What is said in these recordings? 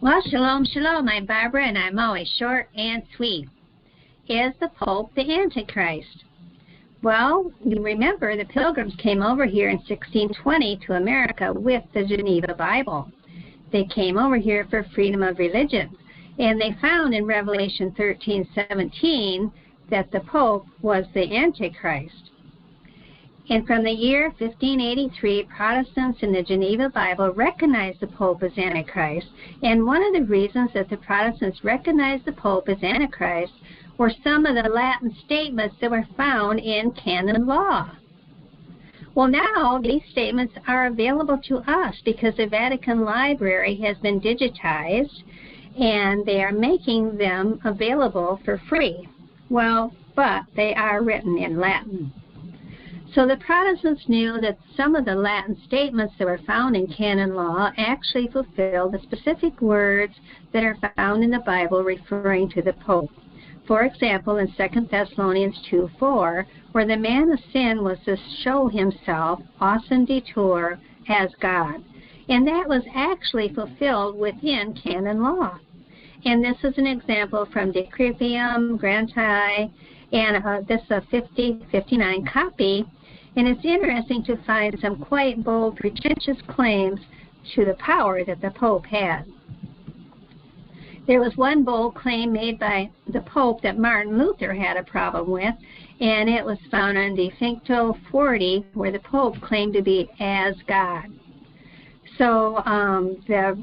Well, shalom, shalom. I'm Barbara, and I'm always short and sweet. Is the Pope the Antichrist? Well, you remember the Pilgrims came over here in 1620 to America with the Geneva Bible. They came over here for freedom of religion, and they found in Revelation 13:17 that the Pope was the Antichrist. And from the year 1583, Protestants in the Geneva Bible recognized the Pope as Antichrist. And one of the reasons that the Protestants recognized the Pope as Antichrist were some of the Latin statements that were found in canon law. Well, now these statements are available to us because the Vatican Library has been digitized, and they are making them available for free. Well, but they are written in Latin. So the Protestants knew that some of the Latin statements that were found in canon law actually fulfilled the specific words that are found in the Bible referring to the Pope. For example, in 2 Thessalonians 2:4, where the man of sin was to show himself, detour, as God. And that was actually fulfilled within canon law. And this is an example from Decrypium, Granti, and this is a 59 copy. And it's interesting to find some quite bold, pretentious claims to the power that the Pope had. There was one bold claim made by the Pope that Martin Luther had a problem with, and it was found on Diftinctio 40, where the Pope claimed to be as God. So the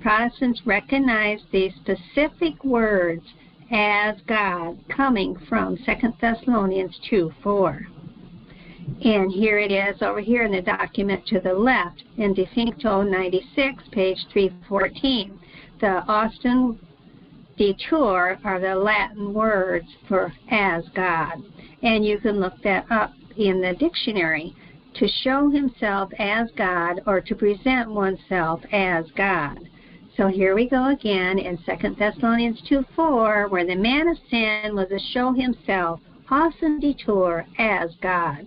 Protestants recognized these specific words as God coming from 2 Thessalonians 2:4. And here it is over here in the document to the left in Diftinctio 96, page 314. The Austin detour are the Latin words for as God. And you can look that up in the dictionary. To show himself as God, or to present oneself as God. So here we go again in 2 Thessalonians 2:4, where the man of sin was to show himself, detour, as God.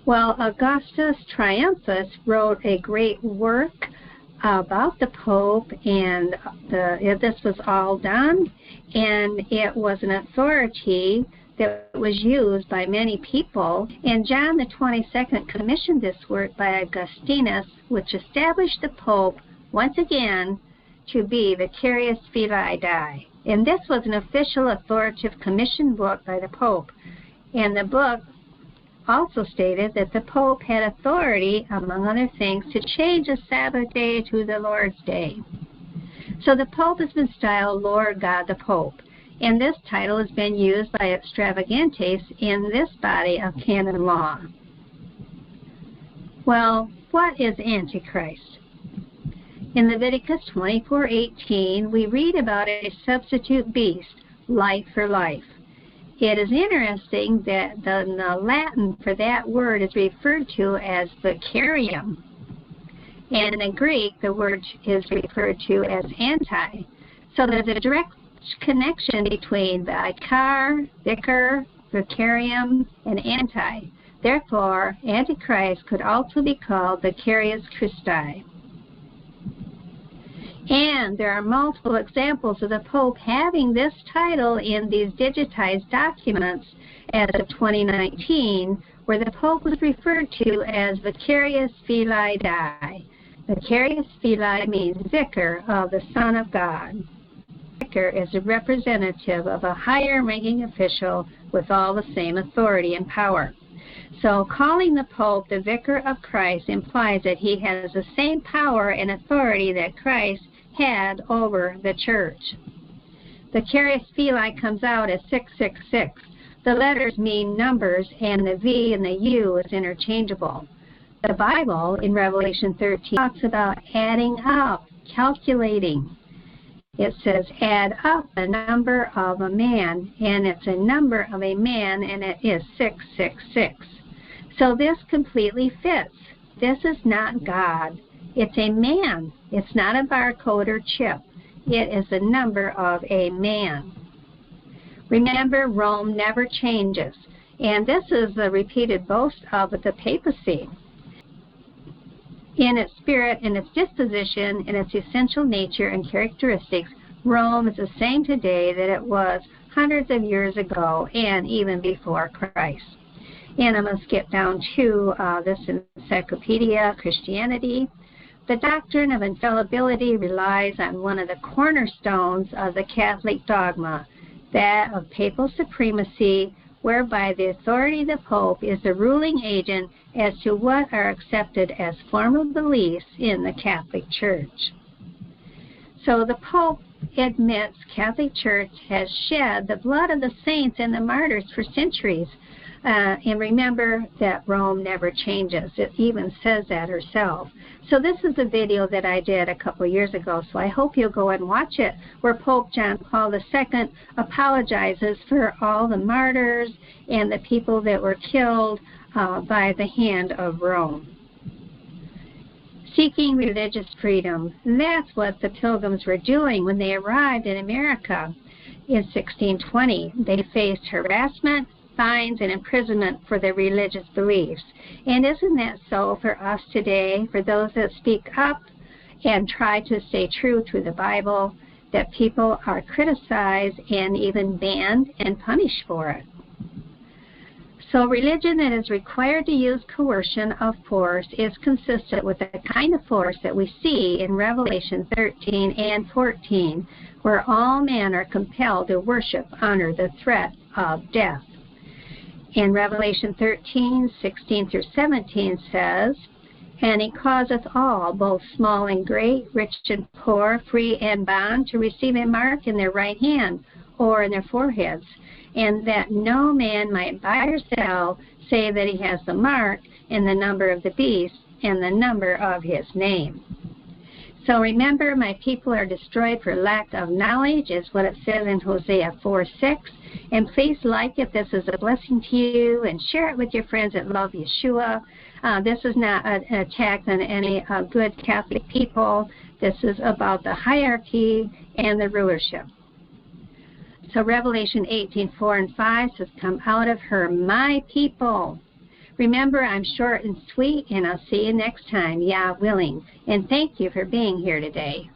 Well, Augustus Triumphus wrote a great work about the Pope, and this was all done, and it was an authority that was used by many people. And John the 22nd commissioned this work by Augustinus, which established the Pope once again to be Vicarius Filii Dei. And this was an official authoritative commission book by the Pope. And the book also stated that the Pope had authority, among other things, to change the Sabbath day to the Lord's Day. So the Pope has been styled Lord God the Pope, and this title has been used by extravagantes in this body of canon law. Well, what is Antichrist? In Leviticus 24:18, we read about a substitute beast, life for life. It is interesting that the Latin for that word is referred to as vicarium. And in the Greek, the word is referred to as anti. So there's a direct connection between vicar, vicar, vicarium, and anti. Therefore, Antichrist could also be called Vicarius Christi. And there are multiple examples of the Pope having this title in these digitized documents as of 2019, where the Pope was referred to as Vicarius Filii Dei. Vicarius Filii means vicar of the Son of God. Vicar is a representative of a higher ranking official with all the same authority and power. So calling the Pope the Vicar of Christ implies that he has the same power and authority that Christ had over the church. The Vicarius Filii comes out as 666. The letters mean numbers, and the V and the U is interchangeable. The Bible in Revelation 13 talks about adding up, calculating. It says add up the number of a man, and it's a number of a man, and it is 666. So this completely fits. This is not God. It's a man. It's not a barcode or chip. It is the number of a man. Remember, Rome never changes. And this is the repeated boast of the papacy. In its spirit, in its disposition, in its essential nature and characteristics, Rome is the same today that it was hundreds of years ago and even before Christ. And I'm going to skip down to this encyclopedia, Christianity. The doctrine of infallibility relies on one of the cornerstones of the Catholic dogma, that of papal supremacy, whereby the authority of the Pope is the ruling agent as to what are accepted as formal beliefs in the Catholic Church. So the Pope admits Catholic Church has shed the blood of the saints and the martyrs for centuries. And remember that Rome never changes. It even says that herself. So this is a video that I did a couple years ago, so I hope you'll go and watch it, where Pope John Paul II apologizes for all the martyrs and the people that were killed by the hand of Rome. Seeking religious freedom. That's what the Pilgrims were doing when they arrived in America in 1620. They faced harassment, fines, and imprisonment for their religious beliefs. And isn't that so for us today, for those that speak up and try to stay true to the Bible, that people are criticized and even banned and punished for it? So religion that is required to use coercion of force is consistent with the kind of force that we see in Revelation 13 and 14, where all men are compelled to worship under the threat of death. In Revelation 13, 16 through 17 says, "And he causeth all, both small and great, rich and poor, free and bond, to receive a mark in their right hand or in their foreheads, and that no man might buy or sell, save that he has the mark and the number of the beast and the number of his name." So remember, my people are destroyed for lack of knowledge, is what it says in Hosea 4:6. And please like it. This is a blessing to you, and share it with your friends that love Yeshua. This is not an attack on any good Catholic people. This is about the hierarchy and the rulership. So Revelation 18:4 and 5 says, "Come out of her, my people." Remember, I'm short and sweet, and I'll see you next time, Yah willing. And thank you for being here today.